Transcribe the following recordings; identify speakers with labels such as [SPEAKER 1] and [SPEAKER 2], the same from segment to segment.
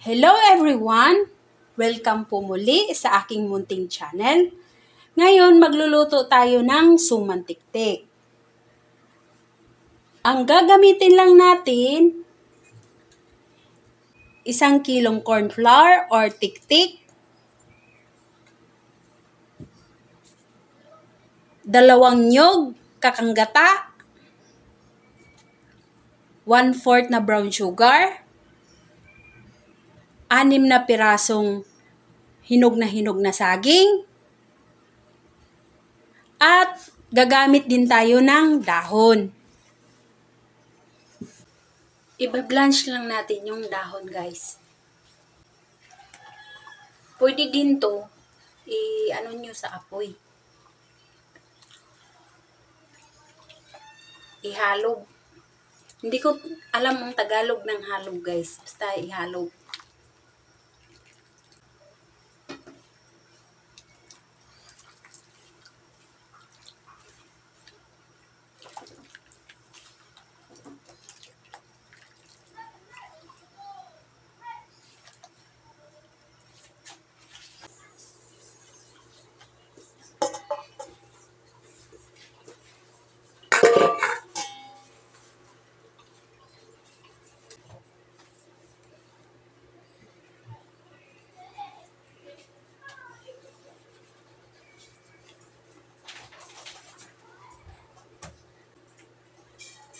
[SPEAKER 1] Hello everyone! Welcome po muli sa aking munting channel. Ngayon magluluto tayo ng sumantiktik. Ang gagamitin lang natin, 1 kilong corn flour or tiktik, 2 nyog, kakanggata, 1/4 na brown sugar, 6 na pirasong hinog na saging, at gagamit din tayo ng dahon. Iba-blanch lang natin yung dahon, guys. Pwede din to i-ano nyo sa apoy. Ihalog. Hindi ko alam ang Tagalog ng halog, guys. Basta ihalog.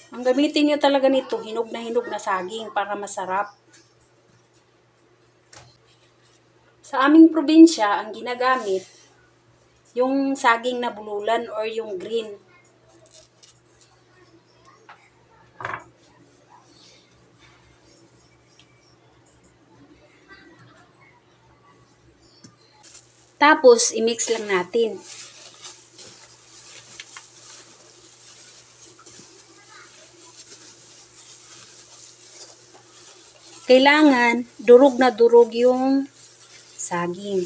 [SPEAKER 1] Ang gamitin niyo talaga nito, hinog na saging para masarap. Sa aming probinsya, ang ginagamit, yung saging na bululan or yung green. Tapos, i-mix lang natin. Kailangan durog na durog yung saging.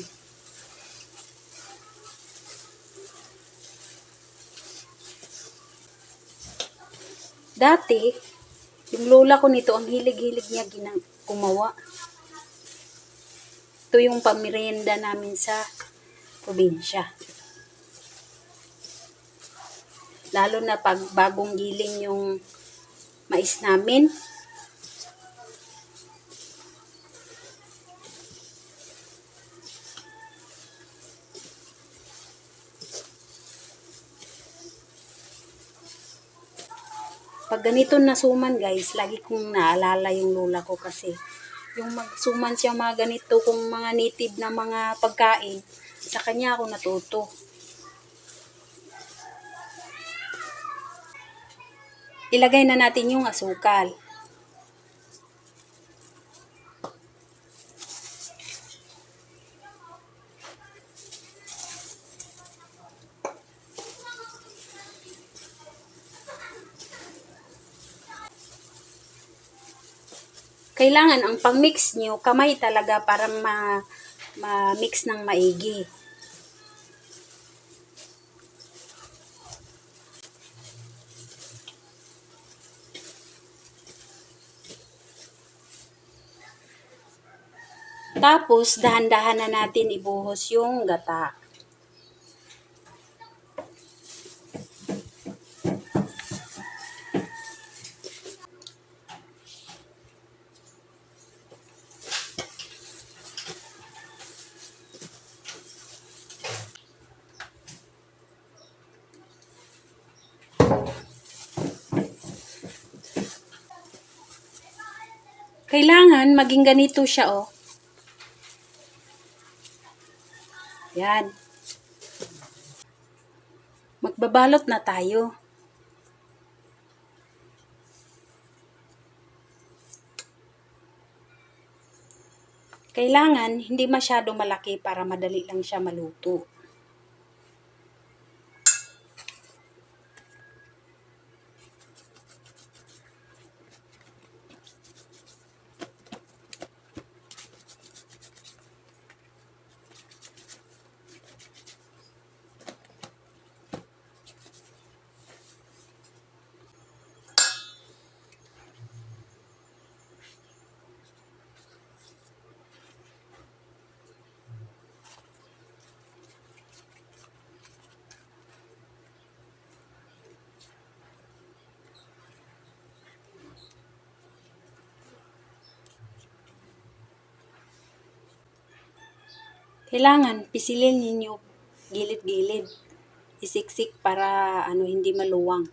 [SPEAKER 1] Dati, yung lola ko nito, ang hilig-hilig niya gumawa. Ito yung pamirienda namin sa probinsya. Lalo na pag bagong giling yung mais namin. Pag ganito na suman, guys, lagi kong naalala yung lola ko kasi yung magsuman siya mga ganito kung mga native na mga pagkain, sa kanya ako natuto. Ilagay na natin yung asukal. Kailangan ang pang-mix nyo, kamay talaga parang ma-mix ng maigi. Tapos, dahan-dahan na natin ibuhos yung gata. Kailangan maging ganito siya, oh. Yan. Magbabalot na tayo. Kailangan hindi masyado malaki para madali lang siya maluto. Kailangan pisilin ninyo gilid-gilid. Isiksik para hindi maluwang.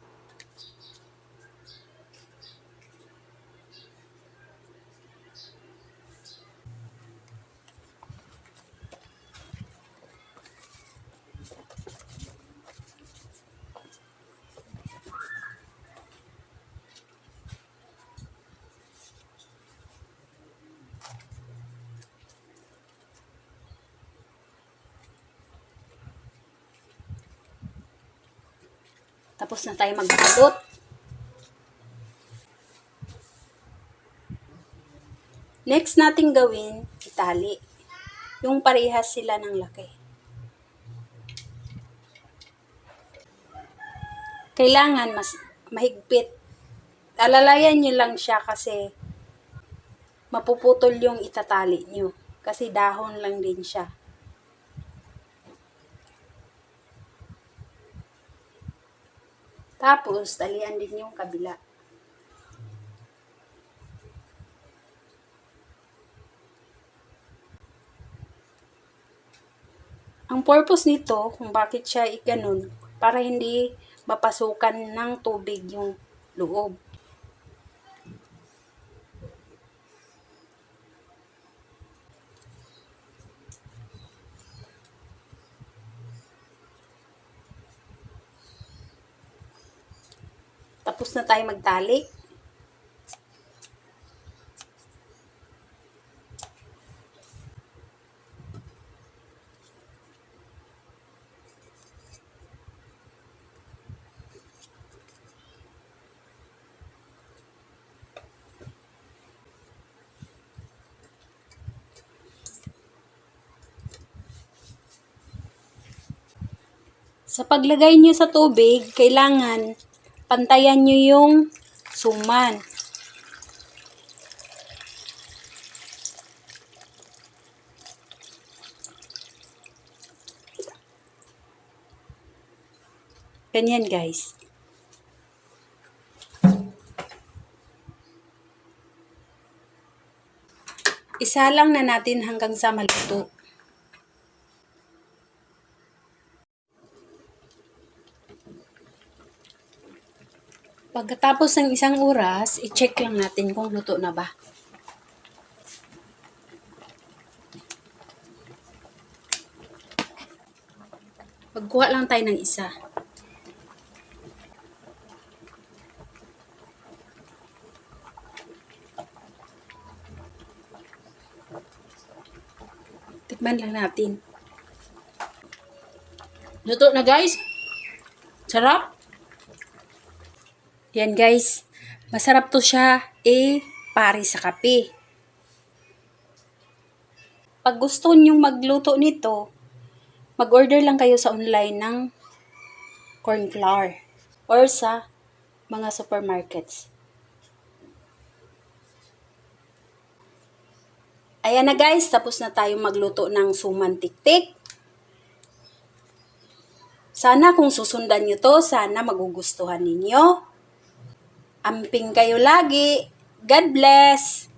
[SPEAKER 1] Tapos na tayo magbalot. Next nating gawin, itali. Yung parehas sila ng laki. Kailangan mas mahigpit. Alalayan nyo lang siya kasi mapuputol yung itatali nyo. Kasi dahon lang din siya. Tapos, talian din yung kabila. Ang purpose nito, kung bakit siya ganun, para hindi mapasukan ng tubig yung loob. Tapos na tayo magtali. Sa paglagay nyo sa tubig, kailangan pantayan nyo yung suman. Ganyan guys. Isa lang na natin hanggang sa maluto. Pagkatapos ng isang oras, i-check lang natin kung luto na ba. Pagkuha lang tayo ng isa. Tikman lang natin. Luto na guys. Sarap. Yan guys. Masarap to siya pari sa kape. Pag gusto nyong magluto nito, mag-order lang kayo sa online ng corn flour or sa mga supermarkets. Ayan na guys, tapos na tayong magluto ng suman tiktik. Sana kung susundan nyo to, sana magugustuhan ninyo. Amping kayo lagi. God bless!